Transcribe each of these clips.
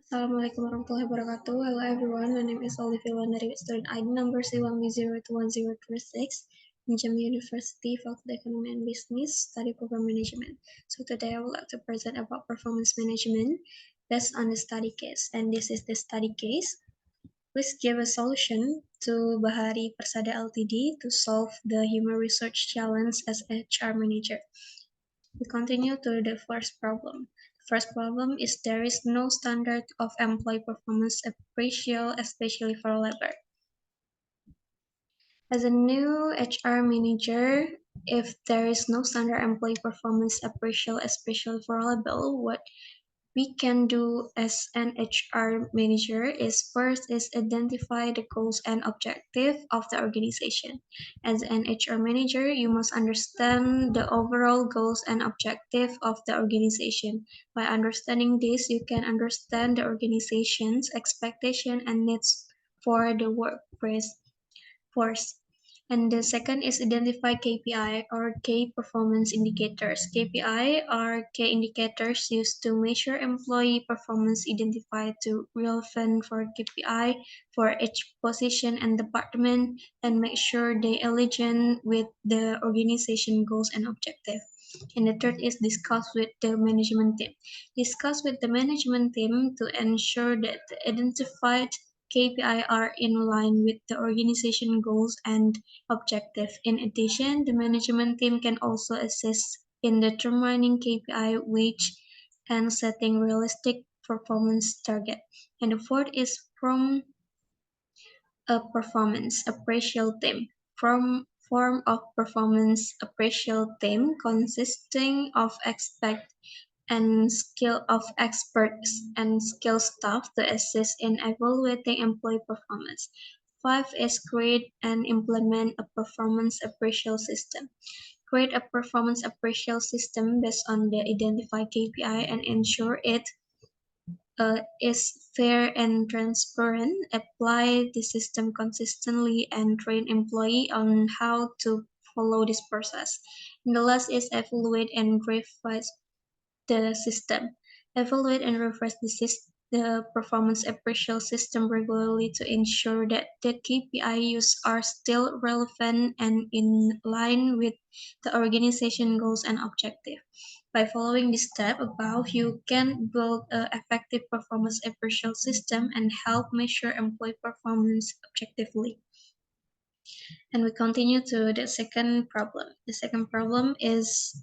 Assalamualaikum warahmatullahi wabarakatuh. Hello everyone, my name is Olivia Ulandari with student ID number C1B02106 in Jambi University, Faculty Economy and Business, Study Program Management. So today I would like to present about performance management based on the study case, and this is the study case. Please give a solution to Bahari Persada Ltd to solve the human research challenge as HR manager. We continue to the first problem. The first problem is there is no standard of employee performance appraisal, especially for labor. As a new HR manager, if there is no standard employee performance appraisal, especially for labor, what we can do as an HR manager is first is identify the goals and objective of the organization. As an HR manager, you must understand the overall goals and objective of the organization. By understanding this, you can understand the organization's expectation and needs for the workforce. And the second is identify KPI or key performance indicators. KPI are key indicators used to measure employee performance. Identify to relevant for KPI for each position and department and make sure they align with the organization goals and objectives. And the third is discuss with the management team. Discuss with the management team to ensure that the identified KPI are in line with the organization goals and objective. In addition, the management team can also assist in determining KPI which and setting realistic performance target. And the fourth is from a performance appraisal team. Form of performance appraisal team consisting of experts and skill staff to assist in evaluating employee performance. Five is create and implement a performance appraisal system. Create a performance appraisal system based on the identified KPI and ensure it is fair and transparent. Apply the system consistently and train employee on how to follow this process. And the last is evaluate and revise the system. Evaluate and refresh the performance appraisal system regularly to ensure that the KPI used are still relevant and in line with the organization goals and objectives. By following this step above, you can build an effective performance appraisal system and help measure employee performance objectively. And we continue to the second problem. The second problem is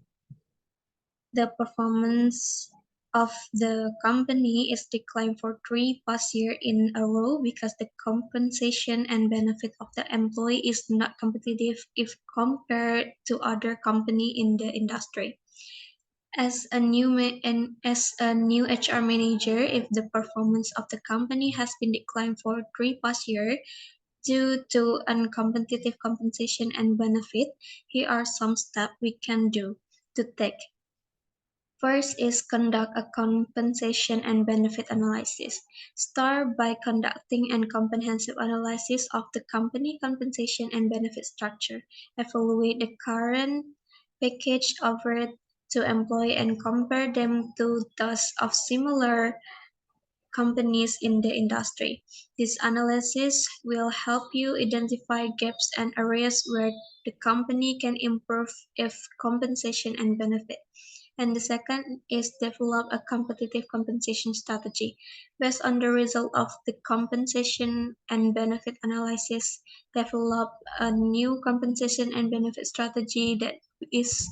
the performance of the company is declined for 3 past years in a row because the compensation and benefit of the employee is not competitive if compared to other company in the industry. As a new HR manager, if the performance of the company has been declined for 3 past years due to uncompetitive compensation and benefit, here are some steps we can do to take. First is conduct a compensation and benefit analysis. Start by conducting a comprehensive analysis of the company compensation and benefit structure. Evaluate the current package offered to employee and compare them to those of similar companies in the industry. This analysis will help you identify gaps and areas where the company can improve if compensation and benefit. And the second is develop a competitive compensation strategy. Based on the result of the compensation and benefit analysis, develop a new compensation and benefit strategy that is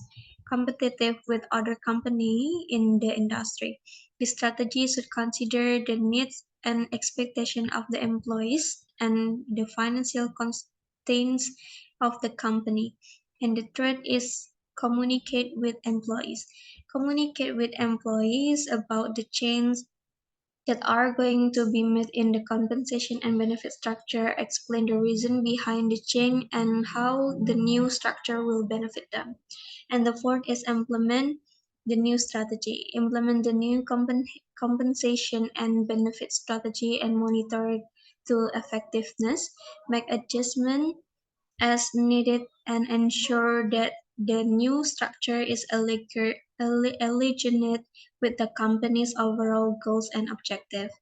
competitive with other company in the industry. The strategy should consider the needs and expectation of the employees and the financial constraints of the company. And the third is communicate with employees. Communicate with employees about the changes that are going to be made in the compensation and benefit structure, explain the reason behind the change and how the new structure will benefit them. And the fourth is implement the new strategy. Implement the new compensation and benefit strategy and monitor it to effectiveness. Make adjustment as needed and ensure that the new structure is aligned with the company's overall goals and objectives.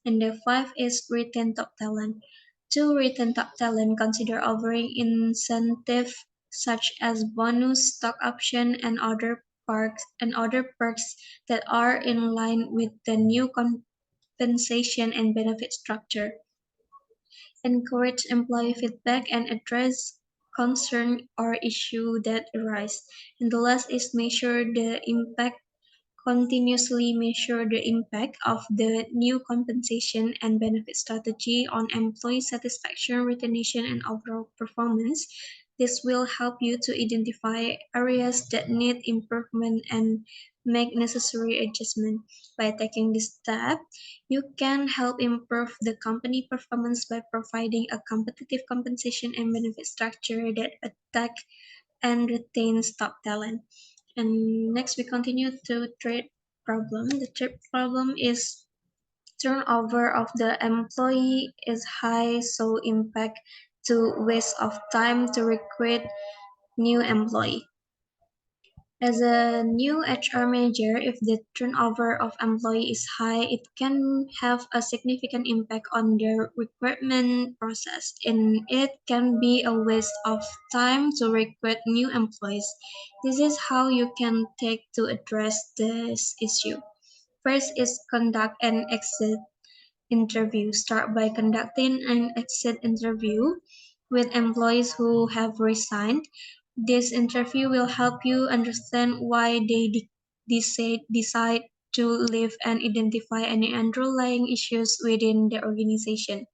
And the five is retain top talent. To retain top talent, consider offering incentive such as bonus, stock option, and other perks that are in line with the new compensation and benefit structure. Encourage employee feedback and address concern or issue that arise. And the last is continuously measure the impact of the new compensation and benefit strategy on employee satisfaction, retention, and overall performance. This will help you to identify areas that need improvement and make necessary adjustment. By taking this step, you can help improve the company performance by providing a competitive compensation and benefit structure that attack and retains top talent. And next we continue to third problem. The third problem is turnover of the employee is high, so impact to waste of time to recruit new employee. As a new HR manager, if the turnover of employee is high, it can have a significant impact on the recruitment process, and it can be a waste of time to recruit new employees. This is how you can take to address this issue. First is conduct an exit interview. Start by conducting an exit interview with employees who have resigned. This interview will help you understand why they decide to leave and identify any underlying issues within the organization.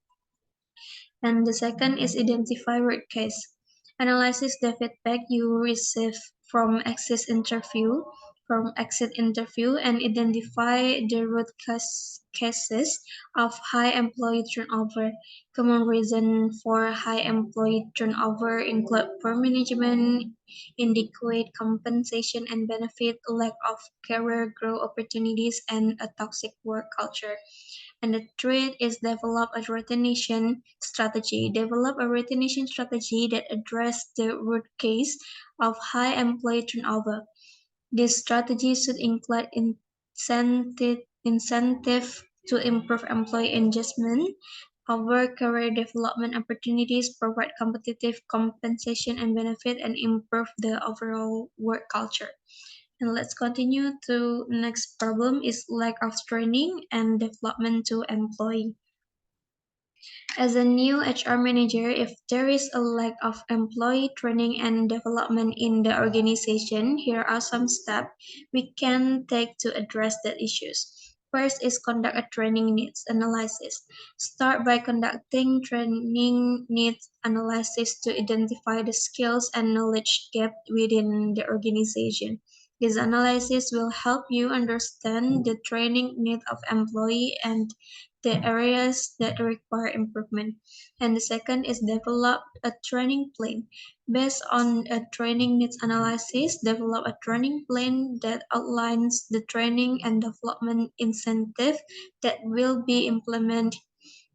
And the second is identify root cause. Analyze the feedback you receive from exit interview and identify the cases of high employee turnover. Common reasons for high employee turnover include poor management, inadequate compensation and benefit, lack of career growth opportunities, and a toxic work culture. And the third is develop a retention strategy. Develop a retention strategy that addresses the root cause of high employee turnover. This strategy should include incentive to improve employee engagement, offer career development opportunities, provide competitive compensation and benefit, and improve the overall work culture. And let's continue to next problem is lack of training and development to employee. As a new HR manager, if there is a lack of employee training and development in the organization, here are some steps we can take to address the issues. First is conduct a training needs analysis. Start by conducting training needs analysis to identify the skills and knowledge gap within the organization. This analysis will help you understand the training need of employee and the areas that require improvement. And the second is develop a training plan. Based on a training needs analysis, develop a training plan that outlines the training and development incentive that will be implemented.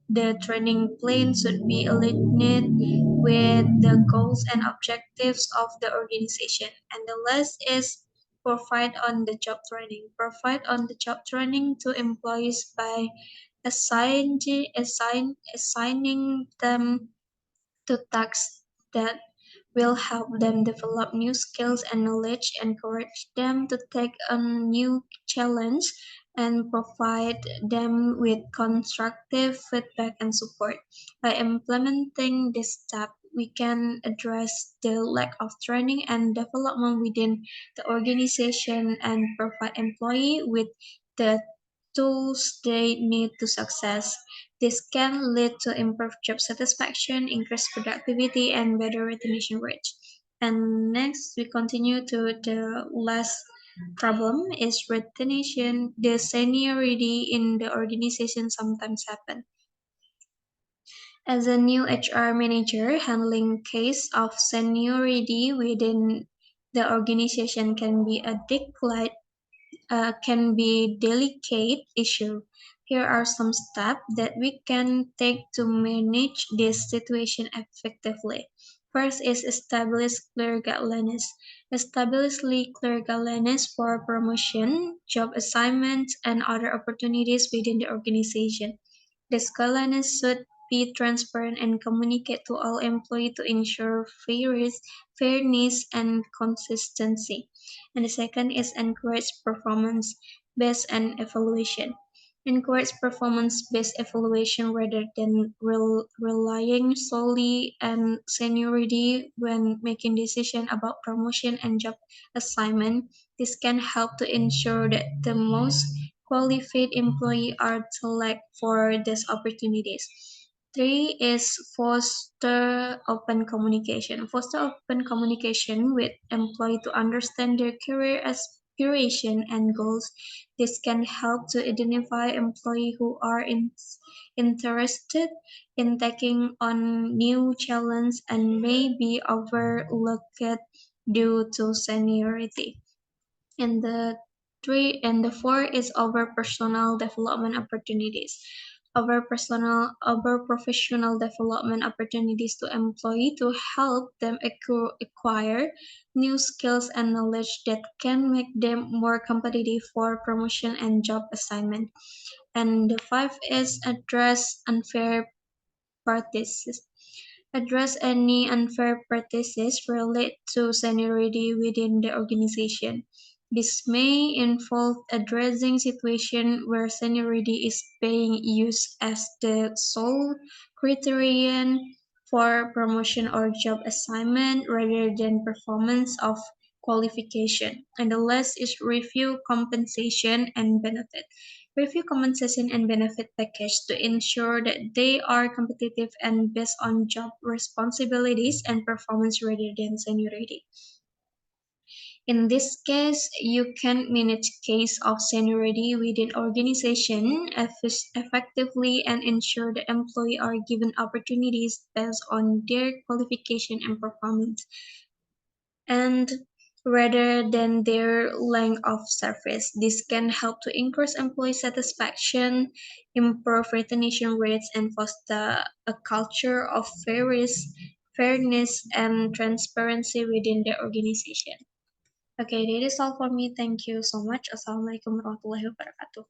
The training plan should be aligned with the goals and objectives of the organization. And the last is provide on the job training. Provide on the job training to employees by assigning them to tasks that will help them develop new skills and knowledge, encourage them to take on new challenge, and provide them with constructive feedback and support. By implementing this step, we can address the lack of training and development within the organization and provide employee with the tools they need to success. This can lead to improved job satisfaction, increased productivity, and better retention rates. And next, we continue to the last problem is retention. The seniority in the organization sometimes happen. As a new HR manager, handling case of seniority within the organization can be delicate issue. Here are some steps that we can take to manage this situation effectively. First is establish clear guidelines. establish clear guidelines for promotion, job assignments, and other opportunities within the organization. These guidelines should be transparent and communicate to all employees to ensure fairness and consistency. And the second is encourage performance based and evaluation. Encourage performance-based evaluation rather than relying solely on seniority when making decisions about promotion and job assignment. This can help to ensure that the most qualified employees are selected for these opportunities. Three is foster open communication. Foster open communication with employee to understand their career aspiration and goals. This can help to identify employees who are interested in taking on new challenges and may be overlooked due to seniority. And the four is our personal development opportunities. Our professional development opportunities to employee to help them acquire new skills and knowledge that can make them more competitive for promotion and job assignment. And the five is address unfair practices. Address any unfair practices related to seniority within the organization. This may involve addressing situations where seniority is being used as the sole criterion for promotion or job assignment rather than performance of qualification. And the last is review compensation and benefit. Review compensation and benefit package to ensure that they are competitive and based on job responsibilities and performance rather than seniority. In this case, you can manage case of seniority within organization effectively and ensure the employee are given opportunities based on their qualification and performance and rather than their length of service. This can help to increase employee satisfaction, improve retention rates, and foster a culture of fairness and transparency within the organization. Okay, that is all for me. Thank you so much. Assalamualaikum warahmatullahi wabarakatuh.